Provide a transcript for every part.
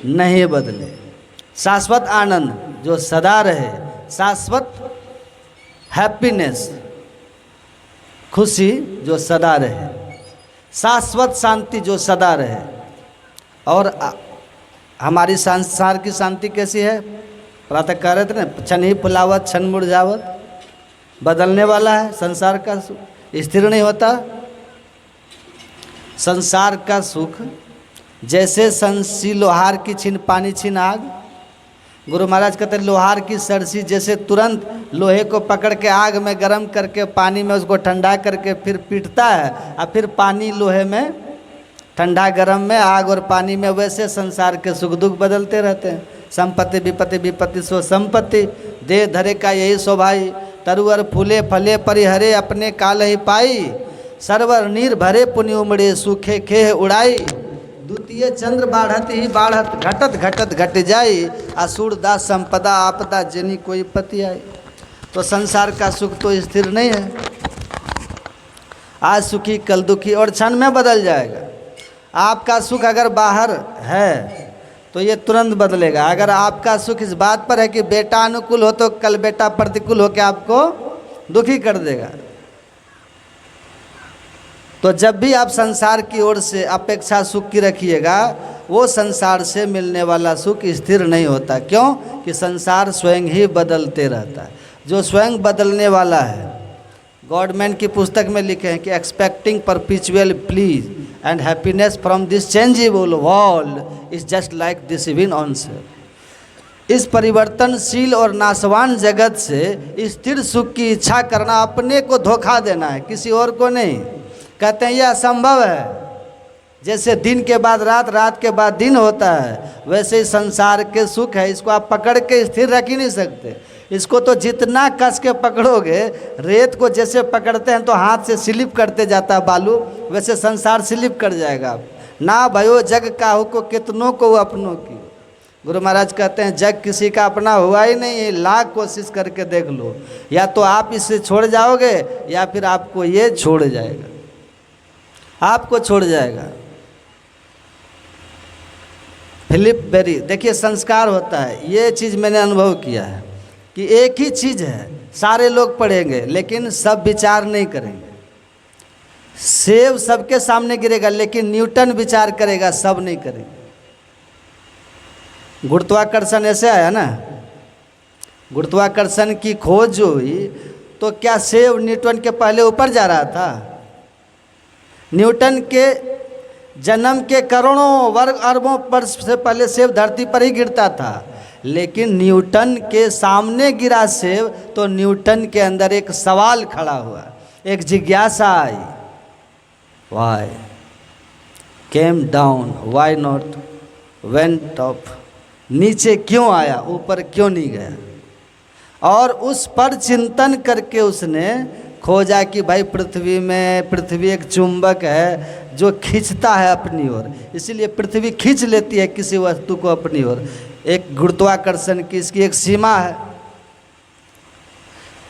नहीं बदले, शाश्वत आनंद जो सदा रहे, शाश्वत हैप्पीनेस खुशी जो सदा रहे, शाश्वत शांति जो सदा रहे। और हमारी संसार की शांति कैसी है? प्रातः कह रहे थे ना, क्षण ही फुलावत क्षण मुरझावत, बदलने वाला है संसार का सुख, स्थिर नहीं होता। संसार का सुख जैसे संसी लोहार की छिन पानी छिन आग। गुरु महाराज कहते हैं लोहार की सरसी जैसे तुरंत लोहे को पकड़ के आग में गर्म करके पानी में उसको ठंडा करके फिर पीटता है और फिर पानी लोहे में ठंडा गर्म में आग और पानी में, वैसे संसार के सुख दुख बदलते रहते हैं। संपत्ति विपत्ति विपत्ति सो संपत्ति, दे धरे का यही शोभाई, तरुअर फूले फले परिहरे अपने काल ही पाई, सरवर नीर भरे पुण्य उमड़े सूखे खेह उड़ाई, द्वितीय चंद्र बाढ़त ही बाढ़त घटत घटत घट जाई, असुर दास संपदा आपदा जनी कोई पति आई। तो संसार का सुख तो स्थिर नहीं है, आज सुखी कल दुखी और क्षण में बदल जाएगा। आपका सुख अगर बाहर है तो ये तुरंत बदलेगा। अगर आपका सुख इस बात पर है कि बेटा अनुकूल हो तो कल बेटा प्रतिकूल होकर आपको दुखी कर देगा। तो जब भी आप संसार की ओर से अपेक्षा सुख की रखिएगा, वो संसार से मिलने वाला सुख स्थिर नहीं होता। क्यों? कि संसार स्वयं ही बदलते रहता है। जो स्वयं बदलने वाला है, गॉडमैन की पुस्तक में लिखे हैं कि expecting perpetual please and happiness from this changeable world is just like this win on sale. इस परिवर्तनशील और नाशवान जगत से स्थिर सुख की इच्छा करना अपने को धोखा देना है, किसी और को नहीं। कहते हैं यह असंभव है। जैसे दिन के बाद रात, रात के बाद दिन होता है, वैसे ही संसार के सुख है, इसको आप पकड़ के स्थिर रख ही नहीं सकते। इसको तो जितना कस के पकड़ोगे, रेत को जैसे पकड़ते हैं तो हाथ से स्लिप करते जाता है बालू, वैसे संसार स्लिप कर जाएगा आप। ना भयो जग काहू को कितनों को अपनों की। गुरु महाराज कहते हैं जग किसी का अपना हुआ ही नहीं है, लाख कोशिश करके देख लो, या तो आप इसे छोड़ जाओगे या फिर आपको ये छोड़ जाएगा, आपको छोड़ जाएगा। फिलिप बेरी, देखिए संस्कार होता है, ये चीज़ मैंने अनुभव किया है कि एक ही चीज़ है, सारे लोग पढ़ेंगे लेकिन सब विचार नहीं करेंगे। सेब सबके सामने गिरेगा लेकिन न्यूटन विचार करेगा, सब नहीं करेंगे। गुरुत्वाकर्षण ऐसे आया ना, गुरुत्वाकर्षण की खोज जो हुई तो क्या सेब न्यूटन के पहले ऊपर जा रहा था? न्यूटन के जन्म के करोड़ों वर्ग अरबों वर्ष से पहले सेब धरती पर ही गिरता था, लेकिन न्यूटन के सामने गिरा सेब तो न्यूटन के अंदर एक सवाल खड़ा हुआ, एक जिज्ञासा आई, why came down, why not went up. नीचे क्यों आया, ऊपर क्यों नहीं गया? और उस पर चिंतन करके उसने खोजा कि भाई पृथ्वी एक चुंबक है जो खींचता है अपनी ओर, इसीलिए पृथ्वी खींच लेती है किसी वस्तु को अपनी ओर। एक गुरुत्वाकर्षण की इसकी एक सीमा है,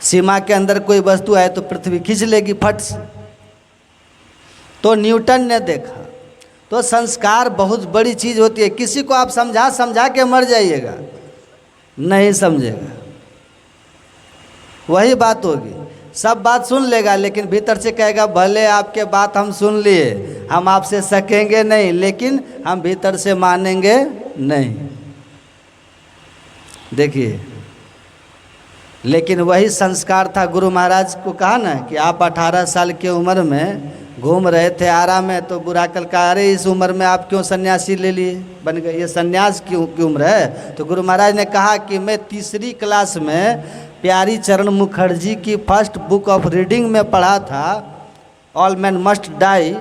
सीमा के अंदर कोई वस्तु आए तो पृथ्वी खींच लेगी फट से। तो न्यूटन ने देखा। तो संस्कार बहुत बड़ी चीज़ होती है। किसी को आप समझा समझा के मर जाइएगा, नहीं समझेगा, वही बात होगी। सब बात सुन लेगा लेकिन भीतर से कहेगा भले आपके बात हम सुन लिए, हम आपसे सकेंगे नहीं, लेकिन हम भीतर से मानेंगे नहीं। देखिए, लेकिन वही संस्कार था। गुरु महाराज को कहा ना कि आप 18 साल की उम्र में घूम रहे थे आराम में, तो बुरा कल का अरे इस उम्र में आप क्यों सन्यासी ले लिए, बन गए, ये सन्यास की उम्र है। तो गुरु महाराज ने कहा कि मैं तीसरी क्लास में प्यारी चरण मुखर्जी की फर्स्ट बुक ऑफ रीडिंग में पढ़ा था, ऑल मैन मस्ट डाई,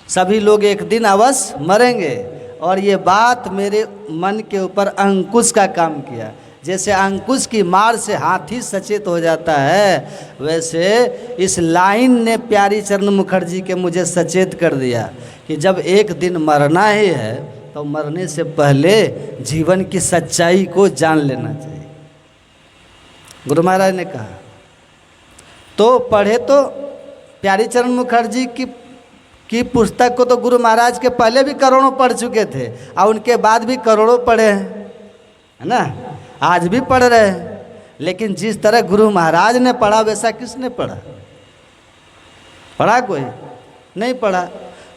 सभी लोग एक दिन अवश्य मरेंगे। और ये बात मेरे मन के ऊपर अंकुश का काम किया। जैसे अंकुश की मार से हाथी सचेत हो जाता है, वैसे इस लाइन ने प्यारी चरण मुखर्जी के मुझे सचेत कर दिया कि जब एक दिन मरना ही है तो मरने से पहले जीवन की सच्चाई को जान लेना चाहिए, गुरु महाराज ने कहा। तो पढ़े तो प्यारी चरण मुखर्जी की पुस्तक को तो गुरु महाराज के पहले भी करोड़ों पढ़ चुके थे और उनके बाद भी करोड़ों पढ़े हैं, है ना, आज भी पढ़ रहे हैं। लेकिन जिस तरह गुरु महाराज ने पढ़ा वैसा किसने पढ़ा? पढ़ा कोई नहीं पढ़ा।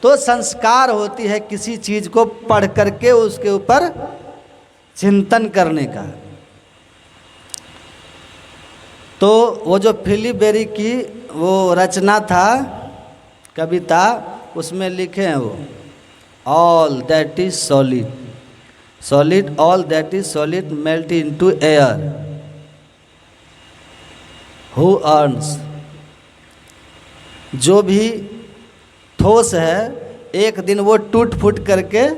तो संस्कार होती है किसी चीज़ को पढ़ करके उसके ऊपर चिंतन करने का। तो वो जो फिलिप बेरी की वो रचना था, कविता, उसमें लिखे हैं वो, all that is solid, solid, all that is solid melt into air, who earns. जो भी ठोस है एक दिन वो टूट फूट करके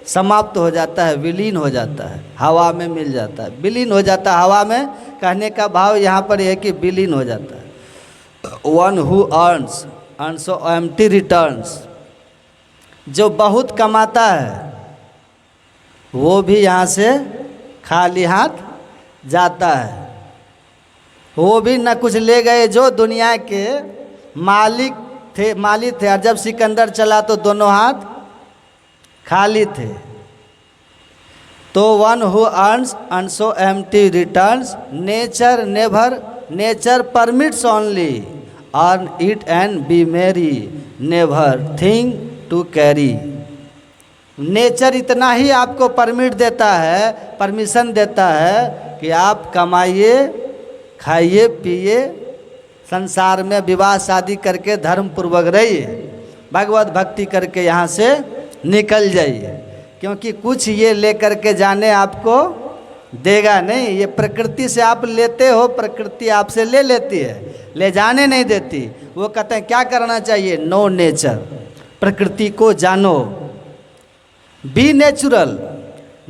समाप्त हो जाता है, विलीन हो जाता है, हवा में मिल जाता है, विलीन हो जाता है हवा में। कहने का भाव यहाँ पर यह है कि विलीन हो जाता है। One who earns earns empty returns. जो बहुत कमाता है वो भी यहाँ से खाली हाथ जाता है, वो भी न कुछ ले गए। जो दुनिया के मालिक थे और जब सिकंदर चला तो दोनों हाथ खाली थे। तो one who earns earns empty returns, nature permits only, earn it and be merry, never think to carry. Nature इतना ही आपको परमिट देता है, परमिशन देता है कि आप कमाइए, खाइए, पिए, संसार में विवाह शादी करके धर्म पूर्वक रहिए, भगवत भक्ति करके यहाँ से निकल जाइए। क्योंकि कुछ ये लेकर के जाने आपको देगा नहीं। ये प्रकृति से आप लेते हो, प्रकृति आपसे ले लेती है, ले जाने नहीं देती। वो कहते हैं क्या करना चाहिए? नो नेचर, प्रकृति को जानो, बी नेचुरल,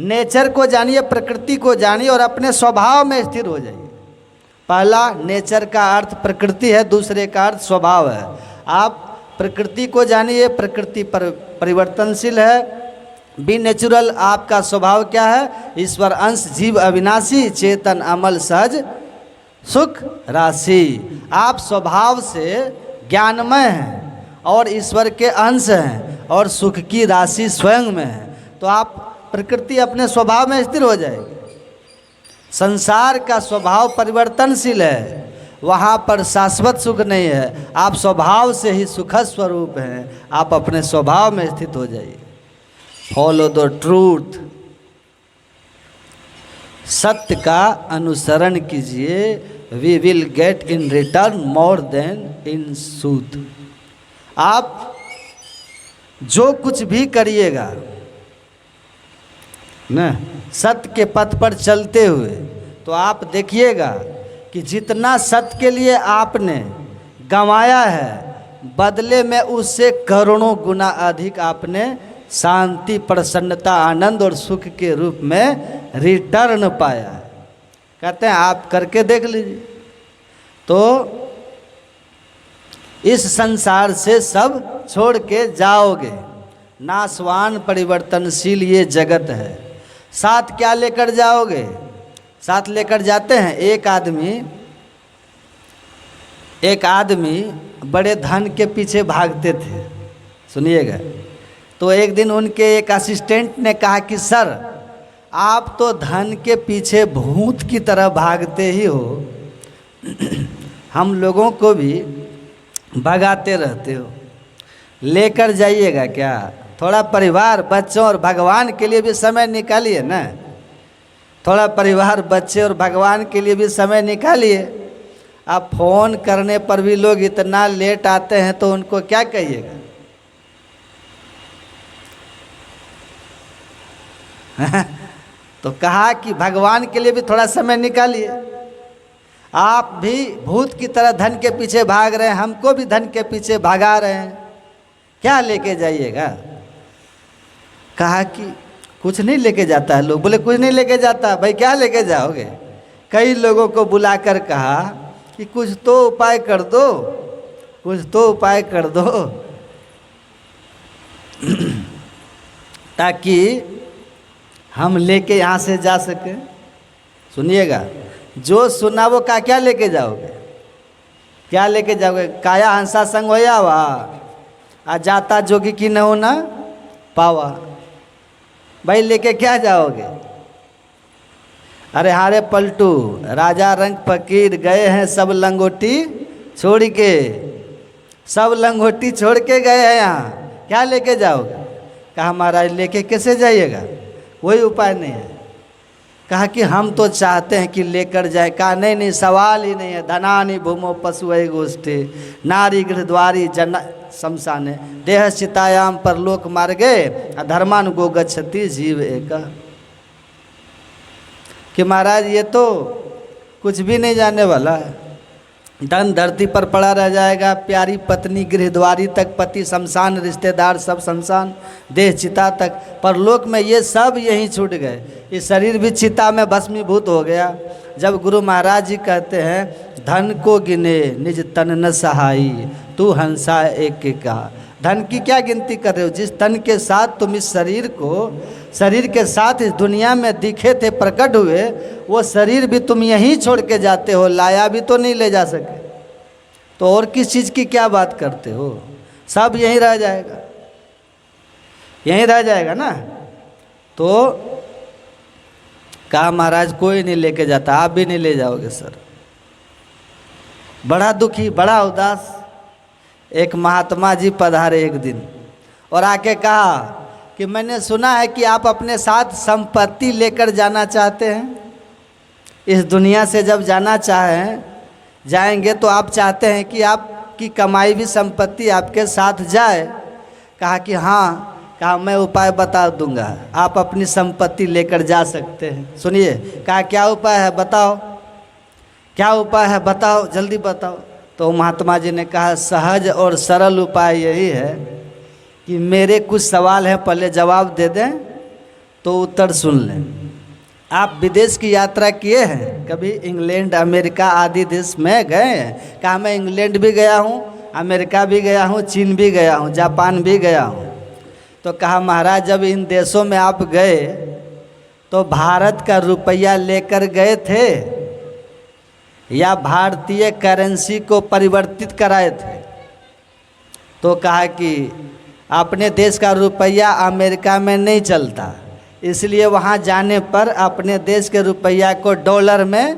नेचर को जानिए, प्रकृति को जानिए और अपने स्वभाव में स्थिर हो जाइए। पहला नेचर का अर्थ प्रकृति है, दूसरे का अर्थ स्वभाव है। आप प्रकृति को जानिए, प्रकृति परिवर्तनशील है। बी नेचुरल, आपका स्वभाव क्या है? ईश्वर अंश, जीव अविनाशी, चेतन अमल सहज सुख राशि। आप स्वभाव से ज्ञानमय हैं और ईश्वर के अंश हैं और सुख की राशि स्वयं में है। तो आप प्रकृति अपने स्वभाव में स्थिर हो जाएगी। संसार का स्वभाव परिवर्तनशील है, वहाँ पर शाश्वत सुख नहीं है। आप स्वभाव से ही सुखद स्वरूप हैं, आप अपने स्वभाव में स्थित हो जाइए। फॉलो द ट्रूथ, सत्य का अनुसरण कीजिए। We will get in return more than in सूत। आप जो कुछ भी करिएगा न सत्य के पथ पर चलते हुए, तो आप देखिएगा कि जितना सत्य के लिए आपने गंवाया है, बदले में उससे करोड़ों गुना अधिक आपने शांति, प्रसन्नता, आनंद और सुख के रूप में रिटर्न पाया है। कहते हैं आप करके देख लीजिए। तो इस संसार से सब छोड़ के जाओगे। नाशवान परिवर्तनशील ये जगत है। साथ क्या लेकर जाओगे? साथ लेकर जाते हैं। एक आदमी बड़े धन के पीछे भागते थे, सुनिएगा। तो एक दिन उनके एक असिस्टेंट ने कहा कि सर, आप तो धन के पीछे भूत की तरह भागते ही हो, हम लोगों को भी भगाते रहते हो, लेकर जाइएगा क्या? थोड़ा परिवार, बच्चों और भगवान के लिए भी समय निकालिए ना। थोड़ा परिवार, बच्चे और भगवान के लिए भी समय निकालिए। आप फ़ोन करने पर भी लोग इतना लेट आते हैं तो उनको क्या कहिएगा? तो कहा कि भगवान के लिए भी थोड़ा समय निकालिए। आप भी भूत की तरह धन के पीछे भाग रहे हैं, हमको भी धन के पीछे भगा रहे हैं, क्या लेके जाइएगा? कहा कि कुछ नहीं लेके जाता है। लोग बोले कुछ नहीं लेके जाता। भाई क्या लेके जाओगे? कई लोगों को बुलाकर कहा कि कुछ तो उपाय कर दो, कुछ तो उपाय कर दो ताकि हम लेके यहाँ से जा सके। सुनिएगा, जो सुना वो का क्या लेके जाओगे? क्या लेके जाओगे? काया हंसा संग होया वा, आ जाता जोगी की न हो ना पावा। भाई लेके क्या जाओगे? अरे हारे पलटू, राजा रंग फकीर गए हैं सब लंगोटी छोड़ के, सब लंगोटी छोड़ के गए हैं यहाँ, क्या लेके जाओगे? कहा महाराज लेके कैसे जाइएगा, कोई उपाय नहीं है। कहा कि हम तो चाहते हैं कि लेकर जाए। कहा नहीं नहीं, सवाल ही नहीं है। धनानि भूमो पशुए गोष्ठी नारी गृहद्वारी जन शमशाने देह चितायाम पर लोक मार्गे अधर्मान गो गच्छति जीव एक। कि महाराज ये तो कुछ भी नहीं जाने वाला है, धन धरती पर पड़ा रह जाएगा, प्यारी पत्नी गृहद्वारी तक, पति शमशान, रिश्तेदार सब शमशान, देह चिता तक, परलोक में ये सब यहीं छूट गए। ये शरीर भी चिता में भस्मीभूत हो गया। जब गुरु महाराज जी कहते हैं धन को गिने निज तन न सहाई तू हंसा एक का, धन की क्या गिनती कर रहे हो? जिस तन के साथ तुम इस शरीर को, शरीर के साथ इस दुनिया में दिखे थे, प्रकट हुए, वो शरीर भी तुम यहीं छोड़ के जाते हो, लाया भी तो नहीं ले जा सके, तो और किस चीज़ की क्या बात करते हो? सब यहीं रह जाएगा, यहीं रह जाएगा ना। तो कहा महाराज कोई नहीं लेके जाता, आप भी नहीं ले जाओगे सर। बड़ा दुखी, बड़ा उदास एक महात्मा जी पधारे एक दिन और आके कहा कि मैंने सुना है कि आप अपने साथ संपत्ति लेकर जाना चाहते हैं, इस दुनिया से जब जाना चाहें जाएंगे तो आप चाहते हैं कि आपकी कमाई भी संपत्ति आपके साथ जाए। कहा कि हाँ। कहा मैं उपाय बता दूंगा, आप अपनी संपत्ति लेकर जा सकते हैं। सुनिए, कहा क्या उपाय है बताओ, क्या उपाय है बताओ, जल्दी बताओ। तो महात्मा जी ने कहा सहज और सरल उपाय यही है कि मेरे कुछ सवाल हैं, पहले जवाब दे दें तो उत्तर सुन लें। आप विदेश की यात्रा किए हैं कभी? इंग्लैंड अमेरिका आदि देश में गए हैं? कहा मैं इंग्लैंड भी गया हूँ, अमेरिका भी गया हूँ, चीन भी गया हूँ, जापान भी गया हूँ। तो कहा महाराज जब इन देशों में आप गए तो भारत का रुपया लेकर गए थे या भारतीय करेंसी को परिवर्तित कराए थे? तो कहा कि अपने देश का रुपया अमेरिका में नहीं चलता, इसलिए वहाँ जाने पर अपने देश के रुपया को डॉलर में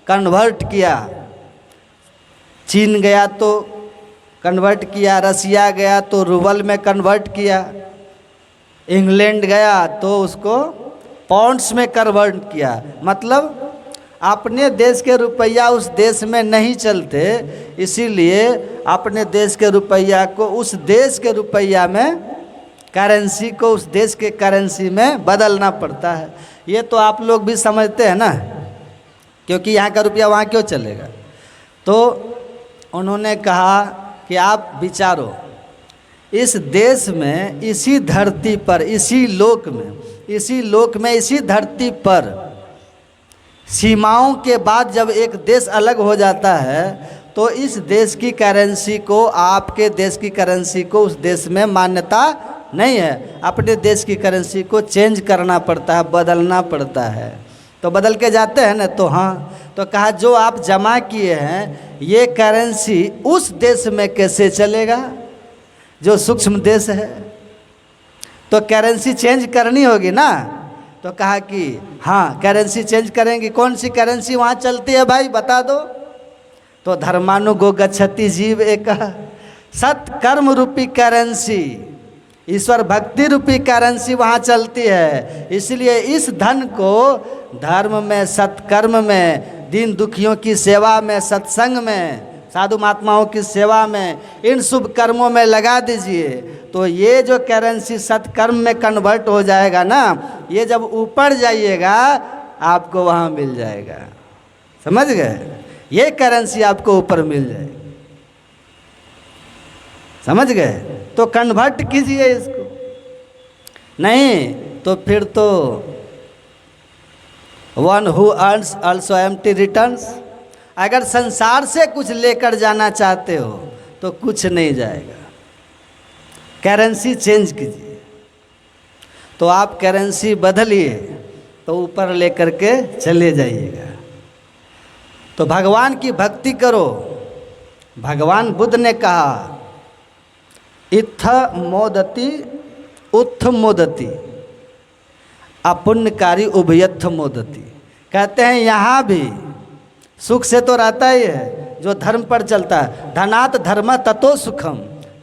कन्वर्ट किया। चीन गया तो कन्वर्ट किया, रसिया गया तो रूबल में कन्वर्ट किया, इंग्लैंड गया तो उसको पाउंड्स में कन्वर्ट किया। मतलब अपने देश के रुपया उस देश में नहीं चलते, इसीलिए अपने देश के रुपया को उस देश के रुपया में, करेंसी को उस देश के करेंसी में बदलना पड़ता है। ये तो आप लोग भी समझते हैं ना, क्योंकि यहाँ का रुपया वहाँ क्यों चलेगा। तो उन्होंने कहा कि आप विचारो, इस देश में, इसी धरती पर, इसी लोक में, इसी धरती पर सीमाओं के बाद जब एक देश अलग हो जाता है तो इस देश की करेंसी को, आपके देश की करेंसी को उस देश में मान्यता नहीं है। अपने देश की करेंसी को चेंज करना पड़ता है, बदलना पड़ता है। तो बदल के जाते हैं ना। तो हाँ, तो कहा जो आप जमा किए हैं ये करेंसी उस देश में कैसे चलेगा जो सूक्ष्म देश है? तो करेंसी चेंज करनी होगी ना। तो कहा कि हाँ करेंसी चेंज करेंगे। कौन सी करेंसी वहाँ चलती है भाई बता दो। तो धर्मानुगो गच्छति जीव एक, सत्कर्म रूपी करेंसी, ईश्वर भक्ति रूपी करेंसी वहाँ चलती है। इसलिए इस धन को धर्म में, सत्कर्म में, दीन दुखियों की सेवा में, सत्संग में, साधु महात्माओं की सेवा में, इन शुभ कर्मों में लगा दीजिए। तो ये जो करेंसी सत्कर्म में कन्वर्ट हो जाएगा ना, ये जब ऊपर जाइएगा आपको वहाँ मिल जाएगा। समझ गए? ये करेंसी आपको ऊपर मिल जाएगी। समझ गए? तो कन्वर्ट कीजिए इसको। नहीं तो फिर तो one who earns also empty returns. अगर संसार से कुछ लेकर जाना चाहते हो तो कुछ नहीं जाएगा। करेंसी चेंज कीजिए। तो आप करेंसी बदलिए तो ऊपर लेकर के चले जाइएगा। तो भगवान की भक्ति करो। भगवान बुद्ध ने कहा इत्थ मोदति उत्थ मोदति अपुण्यकारी उभयत्थ मोदति। कहते हैं यहाँ भी सुख से तो रहता ही है जो धर्म पर चलता है। धनात् धर्म ततो सुखम।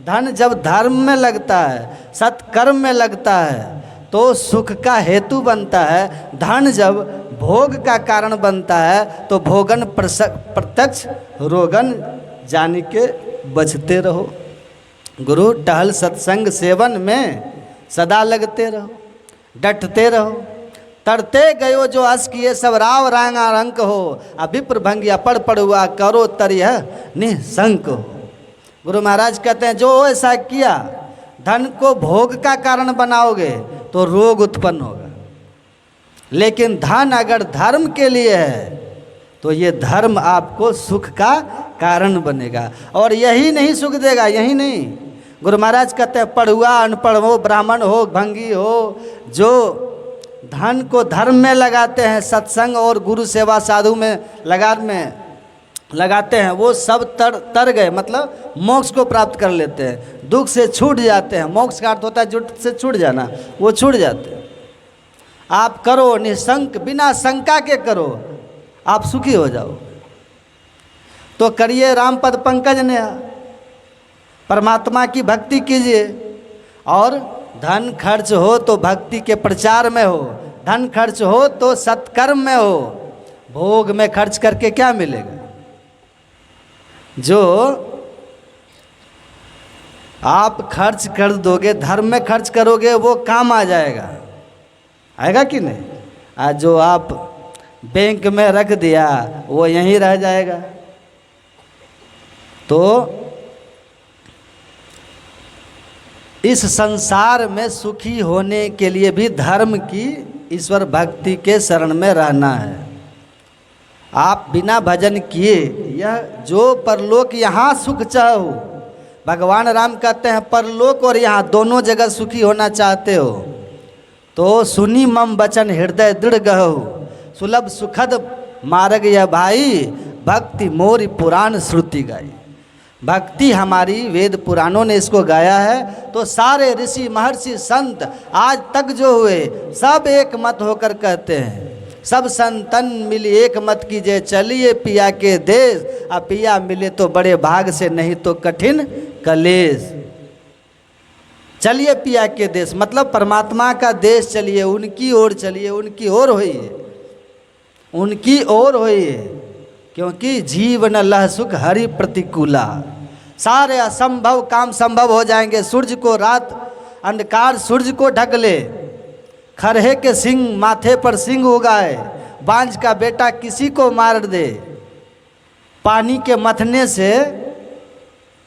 धन जब धर्म में लगता है, सत्कर्म में लगता है तो सुख का हेतु बनता है। धन जब भोग का कारण बनता है तो भोगन प्रत्यक्ष रोगन जान के बचते रहो। गुरु टहल सत्संग सेवन में सदा लगते रहो, डटते रहो। तरते गयो जो अस किए सब राव रांगा रंक हो, अभिप्र भंगिया पड़ पड़ुआ करो तरिह निशंक हो। गुरु महाराज कहते हैं जो ऐसा किया, धन को भोग का कारण बनाओगे तो रोग उत्पन्न होगा, लेकिन धन अगर धर्म के लिए है तो ये धर्म आपको सुख का कारण बनेगा। और यही नहीं सुख देगा, यही नहीं। गुरु महाराज कहते हैं पढ़ुआ अनपढ़ हो, ब्राह्मण हो, भंगी हो, जो धन को धर्म में लगाते हैं, सत्संग और गुरु सेवा साधु में लगाते हैं, वो सब तर गए, मतलब मोक्ष को प्राप्त कर लेते हैं, दुख से छूट जाते हैं। मोक्ष का अर्थ होता है जुट से छूट जाना, वो छूट जाते हैं। आप करो निशंक, बिना शंका के करो, आप सुखी हो जाओ। तो करिए राम पद पंकज ने, परमात्मा की भक्ति कीजिए। और धन खर्च हो तो भक्ति के प्रचार में हो, धन खर्च हो तो सत्कर्म में हो। भोग में खर्च करके क्या मिलेगा? जो आप खर्च कर दोगे, धर्म में खर्च करोगे, वो काम आ जाएगा, आएगा कि नहीं? आज जो आप बैंक में रख दिया वो यहीं रह जाएगा। तो इस संसार में सुखी होने के लिए भी धर्म की, ईश्वर भक्ति के शरण में रहना है। आप बिना भजन किए यह जो परलोक यहाँ सुख चाहो, भगवान राम कहते हैं परलोक और यहाँ दोनों जगह सुखी होना चाहते हो तो सुनी मम वचन हृदय दृढ़ गहो, सुलभ सुखद मार्ग यह भाई, भक्ति मोरी पुराण श्रुति गाई। भक्ति हमारी वेद पुराणों ने इसको गाया है। तो सारे ऋषि महर्षि संत आज तक जो हुए सब एक मत होकर कहते हैं, सब संतन मिली एक मत कीजिए, चलिए पिया के देश, अब पिया मिले तो बड़े भाग से, नहीं तो कठिन कलेश। चलिए पिया के देश मतलब परमात्मा का देश चलिए, उनकी ओर चलिए, उनकी ओर होइए, उनकी ओर होइए, क्योंकि जीवन लह सुख हरि प्रतिकूला। सारे असंभव काम संभव हो जाएंगे। सूर्य को रात अंधकार सूर्य को ढक ले, खरहे के सिंह माथे पर सिंह उगाए, बांझ का बेटा किसी को मार दे, पानी के मथने से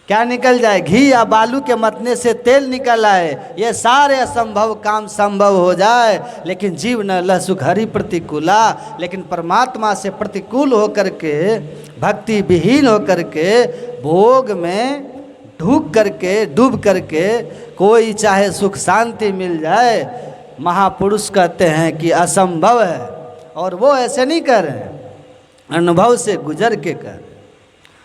क्या निकल जाए, घी या बालू के मथने से तेल निकल आए, ये सारे असंभव काम संभव हो जाए। लेकिन जीव न लह सुख हरि प्रतिकूला, लेकिन परमात्मा से प्रतिकूल होकर के, भक्ति विहीन होकर के, भोग में डूब करके कोई चाहे सुख शांति मिल जाए, महापुरुष कहते हैं कि असंभव है। और वो ऐसे नहीं कर रहे हैं, अनुभव से गुजर के कर,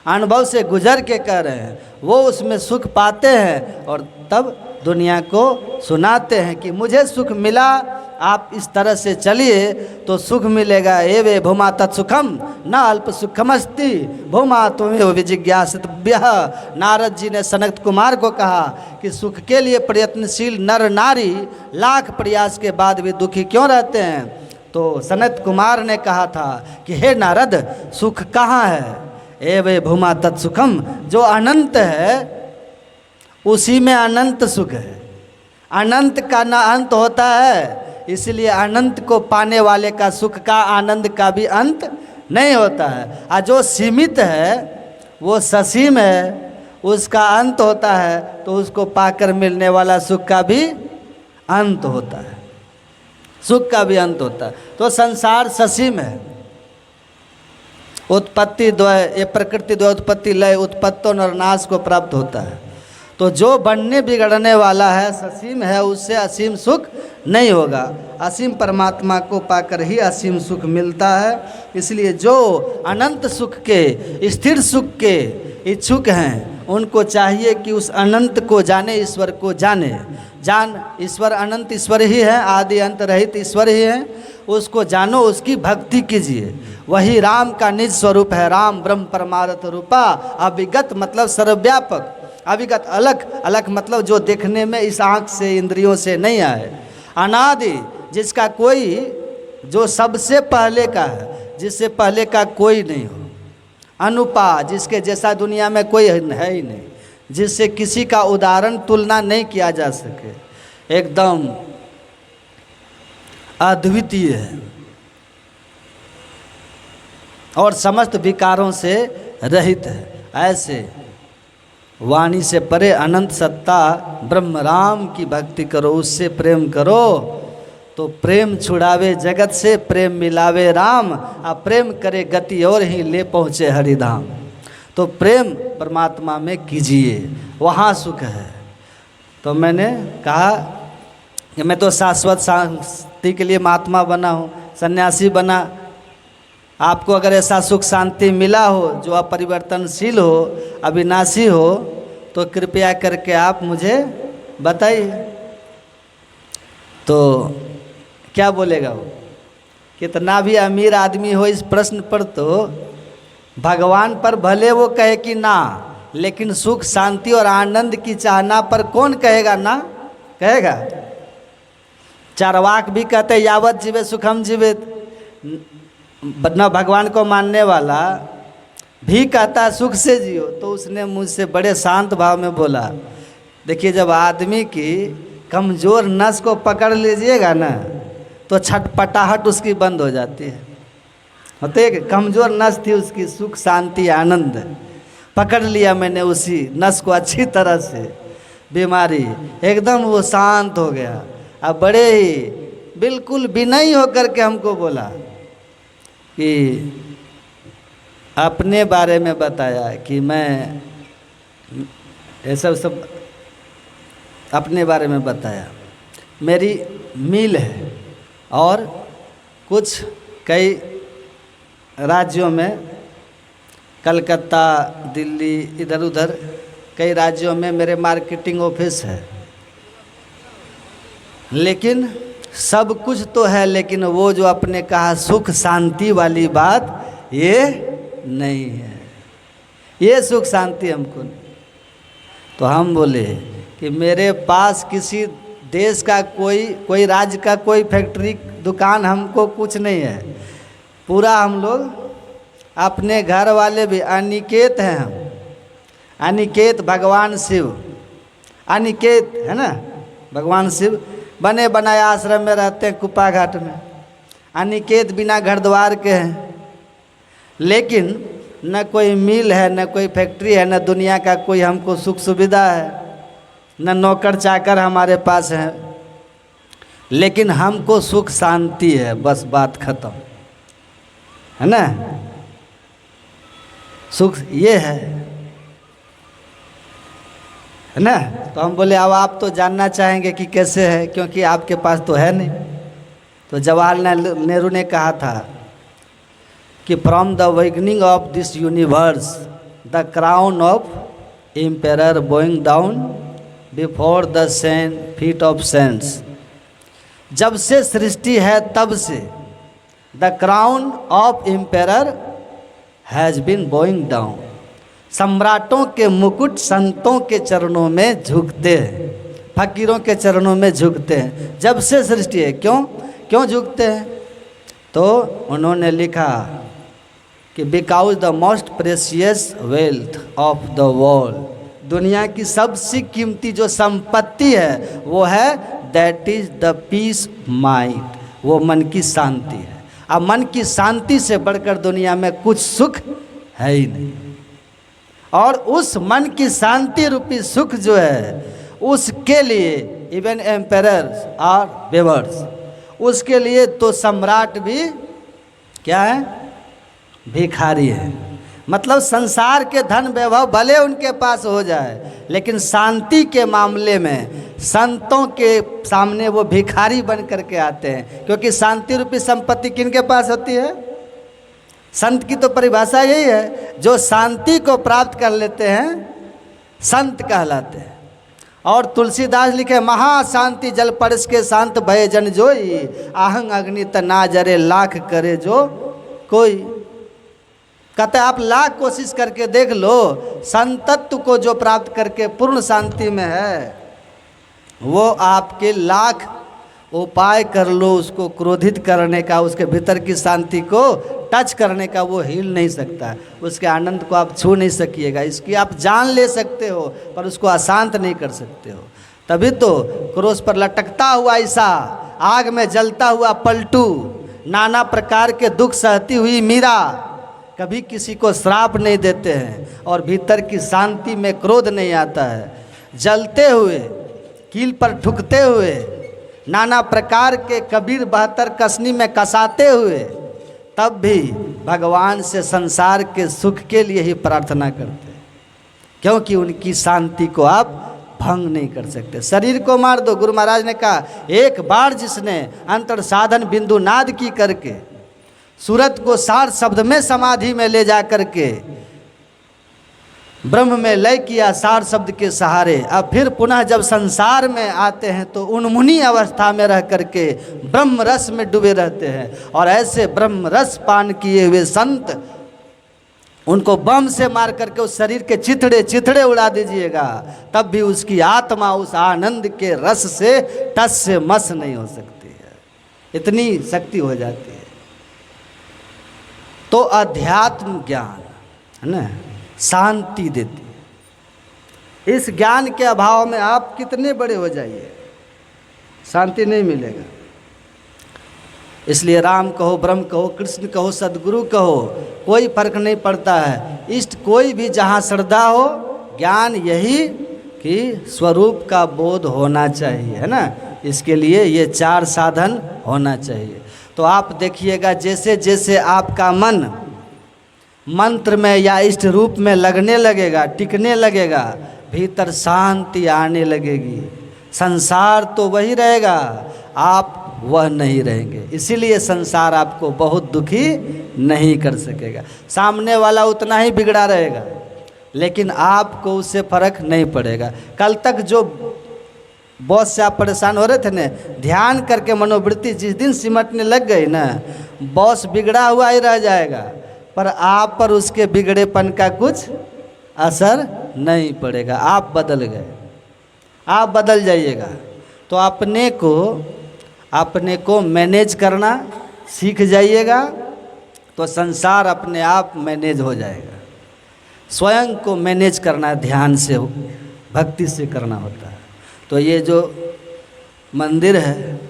अनुभव से गुजर के कर रहे हैं, वो उसमें सुख पाते हैं और तब दुनिया को सुनाते हैं कि मुझे सुख मिला, आप इस तरह से चलिए तो सुख मिलेगा। एवे भूमा तत्सुखम न अल्प सुखमस्ति भूमा तुम्हें विजिज्ञासितव्य। नारद जी ने सनत कुमार को कहा कि सुख के लिए प्रयत्नशील नर नारी लाख प्रयास के बाद भी दुखी क्यों रहते हैं? तो सनत कुमार ने कहा था कि हे नारद, सुख कहाँ है? एवे भूमा तत्सुखम, जो अनंत है उसी में अनंत सुख है। अनंत का न अंत होता है, इसलिए अनंत को पाने वाले का सुख का, आनंद का भी अंत नहीं होता है। और जो सीमित है वो ससीम है, उसका अंत होता है, तो उसको पाकर मिलने वाला सुख का भी अंत होता है, सुख का भी अंत होता है। तो संसार ससीम है, उत्पत्ति द्वय, ये प्रकृति द्वय, उत्पत्ति लय, उत्पत्तो और नाश को प्राप्त होता है। तो जो बनने बिगड़ने वाला है, ससीम है, उससे असीम सुख नहीं होगा। असीम परमात्मा को पाकर ही असीम सुख मिलता है। इसलिए जो अनंत सुख के, स्थिर सुख के इच्छुक हैं, उनको चाहिए कि उस अनंत को जाने, ईश्वर को जाने। ईश्वर अनंत ईश्वर ही है, आदि अंत रहित ईश्वर ही है, उसको जानो, उसकी भक्ति कीजिए। वही राम का निज स्वरूप है। राम ब्रह्म परमार्थ रूपा, अविगत मतलब सर्वव्यापक, अविगत अलग अलग मतलब जो देखने में इस आँख से इंद्रियों से नहीं आए, अनादि जिसका कोई, जो सबसे पहले का है, जिससे पहले का कोई नहीं हो, अनुपा जिसके जैसा दुनिया में कोई है ही नहीं, जिससे किसी का उदाहरण तुलना नहीं किया जा सके, एकदम अद्वितीय है और समस्त विकारों से रहित है। ऐसे वाणी से परे अनंत सत्ता ब्रह्म राम की भक्ति करो, उससे प्रेम करो तो प्रेम छुड़ावे जगत से, प्रेम मिलावे राम, अब प्रेम करे गति और ही ले पहुँचे हरिधाम। तो प्रेम परमात्मा में कीजिए, वहाँ सुख है। तो मैंने कहा कि मैं तो शाश्वत शांति के लिए महात्मा बना हूँ, सन्यासी बना। आपको अगर ऐसा सुख शांति मिला हो जो अपरिवर्तनशील हो, अविनाशी हो, तो कृपया करके आप मुझे बताइए। तो क्या बोलेगा वो? कितना भी अमीर आदमी हो, इस प्रश्न पर तो भगवान पर भले वो कहे कि ना, लेकिन सुख शांति और आनंद की चाहना पर कौन कहेगा ना? कहेगा। चारवाक भी कहते यावत जीवे सुखम जीवित। न भगवान को मानने वाला भी कहता सुख से जियो। तो उसने मुझसे बड़े शांत भाव में बोला, देखिए जब आदमी की कमज़ोर नस को पकड़ लीजिएगा ना, तो छटपटाहट उसकी बंद हो जाती है। होते एक कमज़ोर नस थी उसकी, सुख शांति आनंद, पकड़ लिया मैंने उसी नस को अच्छी तरह से, बीमारी एकदम वो शांत हो गया। अब बड़े ही बिल्कुल विनयी होकर के हमको बोला कि अपने बारे में बताया कि मैं ऐसा सब अपने बारे में बताया। मेरी मिल है और कुछ कई राज्यों में, कलकत्ता, दिल्ली, इधर उधर कई राज्यों में मेरे मार्केटिंग ऑफिस है। लेकिन सब कुछ तो है, लेकिन वो जो आपने कहा सुख शांति वाली बात, ये नहीं है। ये सुख शांति हमको नहीं। तो हम बोले कि मेरे पास किसी देश का कोई राज्य का कोई फैक्ट्री दुकान हमको कुछ नहीं है। पूरा हम लोग अपने घर वाले भी अनिकेत हैं। हम अनिकेत भगवान शिव, अनिकेत है ना, भगवान शिव बने बनाए आश्रम में रहते हैं कुप्पा घाट में। अनिकेत बिना घर द्वार के हैं, लेकिन न कोई मिल है, न कोई फैक्ट्री है, न दुनिया का कोई हमको सुख सुविधा है, न नौकर चाकर हमारे पास हैं, लेकिन हमको सुख शांति है। बस बात खत्म, है ना। सुख ये है ना। तो हम बोले अब आप तो जानना चाहेंगे कि कैसे है, क्योंकि आपके पास तो है नहीं। तो जवाहरलाल नेहरू ने कहा था कि from the beginning of this universe the crown of emperor bowing down before the feet of saints. जब से सृष्टि है तब से the crown of emperor has been bowing down. सम्राटों के मुकुट संतों के चरणों में झुकते हैं, फकीरों के चरणों में झुकते हैं। जब से सृष्टि है, क्यों झुकते हैं? तो उन्होंने लिखा कि because the most precious wealth of the world, दुनिया की सबसे कीमती जो संपत्ति है वो है that is the peace mind, वो मन की शांति है। अब मन की शांति से बढ़कर दुनिया में कुछ सुख है ही नहीं। और उस मन की शांति रूपी सुख जो है, उसके लिए इवन एम्पेरर्स और बेवर्स, उसके लिए तो सम्राट भी क्या है? भिखारी है। मतलब संसार के धन वैभव भले उनके पास हो जाए, लेकिन शांति के मामले में संतों के सामने वो भिखारी बन करके आते हैं। क्योंकि शांति रूपी संपत्ति किनके पास होती है? संत की तो परिभाषा यही है, जो शांति को प्राप्त कर लेते हैं संत कहलाते हैं। और तुलसीदास लिखे महाशांति जल परस के शांत भय जन जोई, आहंग अग्नि तना जरे लाख करे जो कोई। कहते आप लाख कोशिश करके देख लो, संतत्व को जो प्राप्त करके पूर्ण शांति में है, वो आपके लाख उपाय कर लो उसको क्रोधित करने का, उसके भीतर की शांति को टच करने का, वो हिल नहीं सकता। उसके आनंद को आप छू नहीं सकिएगा। इसकी आप जान ले सकते हो पर उसको अशांत नहीं कर सकते हो। तभी तो क्रोध पर लटकता हुआ ईसा, आग में जलता हुआ पलटू, नाना प्रकार के दुख सहती हुई मीरा कभी किसी को श्राप नहीं देते हैं और भीतर की शांति में क्रोध नहीं आता है। जलते हुए, कील पर ठुकते हुए, नाना प्रकार के कबीर 72 कसनी में कसाते हुए, तब भी भगवान से संसार के सुख के लिए ही प्रार्थना करते हैं, क्योंकि उनकी शांति को आप भंग नहीं कर सकते। शरीर को मार दो, गुरु महाराज ने कहा, एक बार जिसने अंतर साधन बिंदु नाद की करके सूरत को 60 शब्द में समाधि में ले जा करके ब्रह्म में लय किया 60 शब्द के सहारे, अब फिर पुनः जब संसार में आते हैं तो उन्मुनी अवस्था में रह करके ब्रह्म रस में डूबे रहते हैं। और ऐसे ब्रह्म रस पान किए हुए संत, उनको बम से मार करके उस शरीर के चिथड़े चिथड़े उड़ा दीजिएगा, तब भी उसकी आत्मा उस आनंद के रस से टस से मस नहीं हो सकती है, इतनी शक्ति हो जाती है। तो अध्यात्म ज्ञान है ना, शांति देती है। इस ज्ञान के अभाव में आप कितने बड़े हो जाइए, शांति नहीं मिलेगा। इसलिए राम कहो, ब्रह्म कहो, कृष्ण कहो, सदगुरु कहो, कोई फर्क नहीं पड़ता है। इष्ट कोई भी जहाँ श्रद्धा हो, ज्ञान यही कि स्वरूप का बोध होना चाहिए, है ना। इसके लिए ये 4 साधन होना चाहिए। तो आप देखिएगा, जैसे जैसे आपका मन मंत्र में या इष्ट रूप में लगने लगेगा, टिकने लगेगा, भीतर शांति आने लगेगी। संसार तो वही रहेगा, आप वह नहीं रहेंगे। इसीलिए संसार आपको बहुत दुखी नहीं कर सकेगा। सामने वाला उतना ही बिगड़ा रहेगा, लेकिन आपको उससे फर्क नहीं पड़ेगा। कल तक जो बॉस से आप परेशान हो रहे थे ना, ध्यान करके मनोवृत्ति जिस दिन सिमटने लग गई ना, बॉस बिगड़ा हुआ ही रह जाएगा, पर आप पर उसके बिगड़ेपन का कुछ असर नहीं पड़ेगा। आप बदल गए, आप बदल जाइएगा। तो अपने को मैनेज करना सीख जाइएगा, तो संसार अपने आप मैनेज हो जाएगा। स्वयं को मैनेज करना ध्यान से, भक्ति से करना होता है। तो ये जो मंदिर है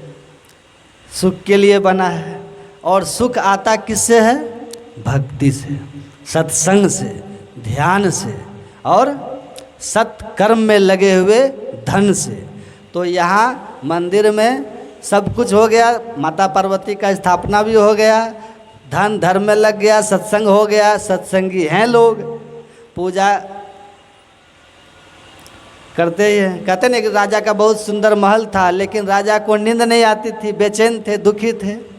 सुख के लिए बना है, और सुख आता किससे है? भक्ति से, सत्संग से, ध्यान से और सत्कर्म में लगे हुए धन से। तो यहाँ मंदिर में सब कुछ हो गया, माता पार्वती का स्थापना भी हो गया, धन धर्म में लग गया, सत्संग हो गया, सत्संगी हैं लोग, पूजा करते ही हैं। कहते नहीं कि राजा का बहुत सुंदर महल था, लेकिन राजा को नींद नहीं आती थी, बेचैन थे, दुखी थे।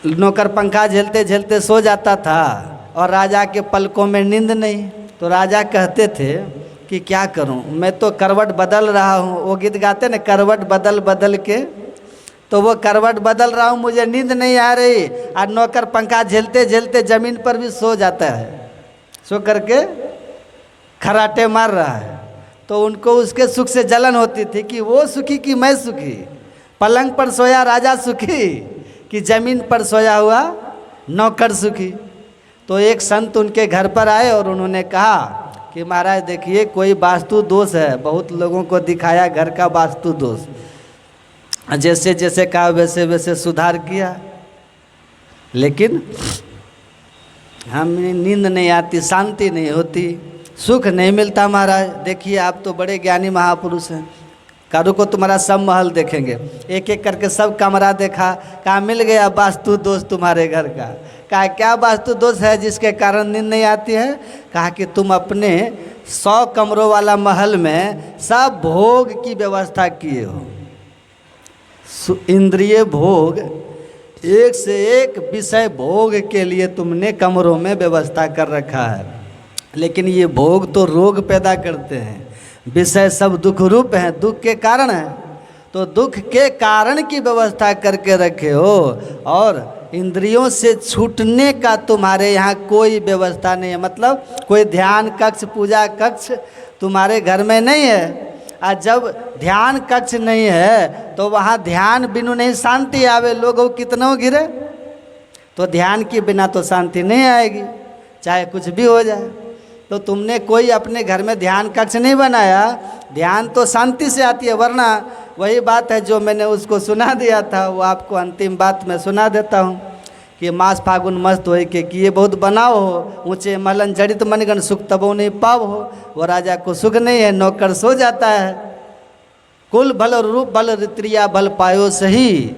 नौकर पंखा झेलते झेलते सो जाता था और राजा के पलकों में नींद नहीं। तो राजा कहते थे कि क्या करूं, मैं तो करवट बदल रहा हूं। वो गीत गाते ना, करवट बदल बदल के, तो वो करवट बदल रहा हूं, मुझे नींद नहीं आ रही। और नौकर पंखा झेलते झेलते ज़मीन पर भी सो जाता है, सो करके खराटे मार रहा है। तो उनको उसके सुख से जलन होती थी कि वो सुखी कि मैं सुखी, पलंग पर सोया राजा सुखी कि ज़मीन पर सोया हुआ नौकर सुखी। तो एक संत उनके घर पर आए और उन्होंने कहा कि महाराज देखिए, कोई वास्तु दोष है, बहुत लोगों को दिखाया घर का वास्तु दोष, जैसे जैसे कहा वैसे वैसे सुधार किया, लेकिन हमें नींद नहीं आती, शांति नहीं होती, सुख नहीं मिलता। महाराज देखिए, आप तो बड़े ज्ञानी महापुरुष हैं, कारू को तुम्हारा सब महल देखेंगे, एक एक करके सब कमरा देखा, कहाँ मिल गया वास्तु दोष तुम्हारे घर का। कहा क्या वास्तु दोष है जिसके कारण नींद नहीं आती है? कहा कि तुम अपने 100 कमरों वाला महल में सब भोग की व्यवस्था किए हो, इंद्रिय भोग, एक से एक विषय भोग के लिए तुमने कमरों में व्यवस्था कर रखा है, लेकिन ये भोग तो रोग पैदा करते हैं, विषय सब दुख रूप हैं, दुख के कारण है। तो दुख के कारण की व्यवस्था करके रखे हो और इंद्रियों से छूटने का तुम्हारे यहाँ कोई व्यवस्था नहीं है। मतलब कोई ध्यान कक्ष, पूजा कक्ष तुम्हारे घर में नहीं है। और जब ध्यान कक्ष नहीं है तो वहाँ ध्यान बिनु नहीं शांति आवे, लोग कितनों गिरे। तो ध्यान के बिना तो शांति नहीं आएगी, चाहे कुछ भी हो जाए। तो तुमने कोई अपने घर में ध्यान कक्ष नहीं बनाया, ध्यान तो शांति से आती है। वरना वही बात है जो मैंने उसको सुना दिया था, वो आपको अंतिम बात मैं सुना देता हूँ कि मास फागुन मस्त होए के किए बहुत बनाओ हो, ऊँचे मलन जड़ित मनगण सुख तबो नहीं पाव हो। वो राजा को सुख नहीं है, नौकर सो जाता है। कुल भल रूप भल रित्रिया भल पायो सही,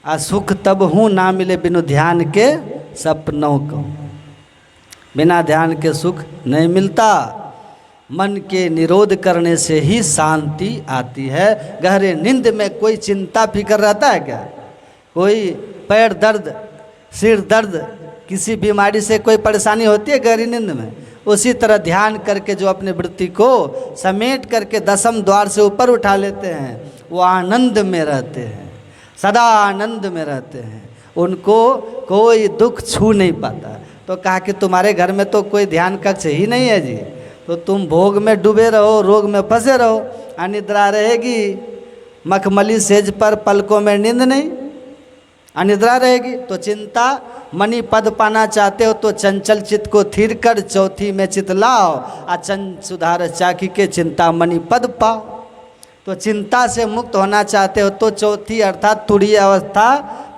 आ सुख तब हूँ ना मिले बिनु ध्यान के सपनों को। बिना ध्यान के सुख नहीं मिलता। मन के निरोध करने से ही शांति आती है। गहरे नींद में कोई चिंता फिक्र रहता है क्या? कोई पैर दर्द, सिर दर्द, किसी बीमारी से कोई परेशानी होती है गहरी नींद में? उसी तरह ध्यान करके जो अपने वृत्ति को समेट करके दसम द्वार से ऊपर उठा लेते हैं, वो आनंद में रहते हैं, सदा आनंद में रहते हैं। उनको कोई दुख छू नहीं पाता। तो कहा कि तुम्हारे घर में तो कोई ध्यान कक्ष ही नहीं है जी, तो तुम भोग में डूबे रहो, रोग में फंसे रहो, अनिद्रा रहेगी। मखमली सेज पर पलकों में नींद नहीं, अनिद्रा रहेगी। तो चिंता मणि पद पाना चाहते हो तो चंचल चित्त को थिर कर चौथी में चित लाओ, अचन सुधार चाकी के चिंता मणि पद पाओ। तो चिंता से मुक्त होना चाहते हो तो चौथी अर्थात तुरीय अवस्था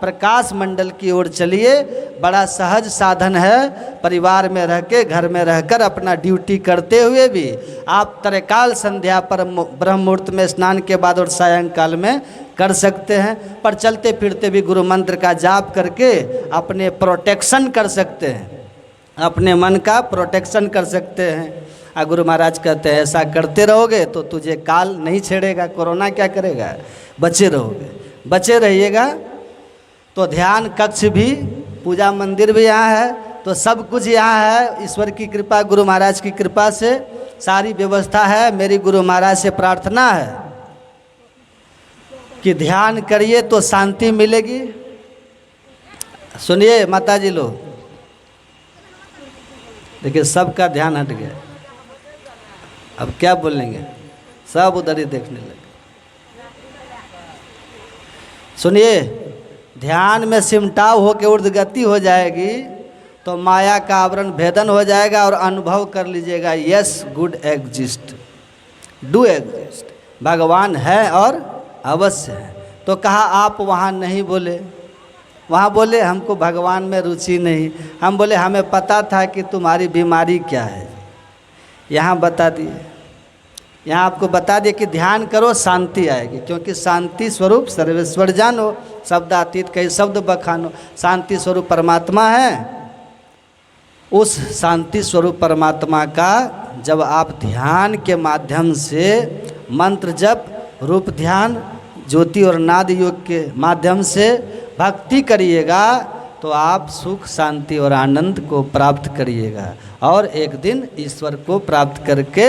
प्रकाश मंडल की ओर चलिए। बड़ा सहज साधन है। परिवार में रह के, घर में रहकर अपना ड्यूटी करते हुए भी आप त्रैकाल संध्या पर ब्रह्म मुहूर्त में स्नान के बाद और सायंकाल में कर सकते हैं। पर चलते फिरते भी गुरु मंत्र का जाप करके अपने प्रोटेक्शन कर सकते हैं, अपने मन का प्रोटेक्शन कर सकते हैं। गुरु महाराज कहते हैं ऐसा करते रहोगे तो तुझे काल नहीं छेड़ेगा, कोरोना क्या करेगा, बचे रहोगे, बचे रहिएगा। तो ध्यान कक्ष भी, पूजा मंदिर भी यहाँ है, तो सब कुछ यहाँ है। ईश्वर की कृपा, गुरु महाराज की कृपा से सारी व्यवस्था है। मेरी गुरु महाराज से प्रार्थना है कि ध्यान करिए तो शांति मिलेगी। सुनिए माता जी लोग, देखिए सबका ध्यान हट गया, अब क्या बोलेंगे, सब उधर ही देखने लगे। सुनिए, ध्यान में सिमटाव हो के ऊर्ध्वगति हो जाएगी तो माया का आवरण भेदन हो जाएगा और अनुभव कर लीजिएगा, yes good exist, do exist, भगवान है और अवश्य है। तो कहा आप वहाँ नहीं बोले, वहाँ बोले हमको भगवान में रुचि नहीं। हम बोले हमें पता था कि तुम्हारी बीमारी क्या है, यहाँ बता दिए, यहाँ आपको बता दिए कि ध्यान करो शांति आएगी, क्योंकि शांति स्वरूप सर्वेश्वर जानो, शब्दातीत कई शब्द बखानो। शांति स्वरूप परमात्मा है। उस शांति स्वरूप परमात्मा का जब आप ध्यान के माध्यम से मंत्र जप, रूप ध्यान, ज्योति और नाद योग के माध्यम से भक्ति करिएगा तो आप सुख, शांति और आनंद को प्राप्त करिएगा और एक दिन ईश्वर को प्राप्त करके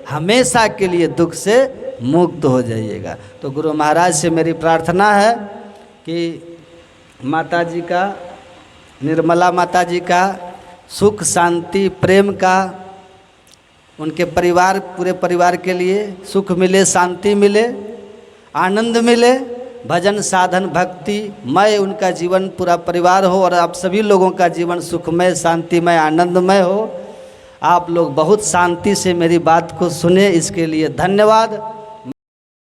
हमेशा के लिए दुख से मुक्त हो जाइएगा। तो गुरु महाराज से मेरी प्रार्थना है कि माता जी का, निर्मला माता जी का सुख, शांति, प्रेम का उनके परिवार, पूरे परिवार के लिए सुख मिले, शांति मिले, आनंद मिले, भजन साधन भक्ति मय उनका जीवन पूरा परिवार हो और आप सभी लोगों का जीवन सुखमय, शांतिमय, आनंदमय हो। आप लोग बहुत शांति से मेरी बात को सुने, इसके लिए धन्यवाद।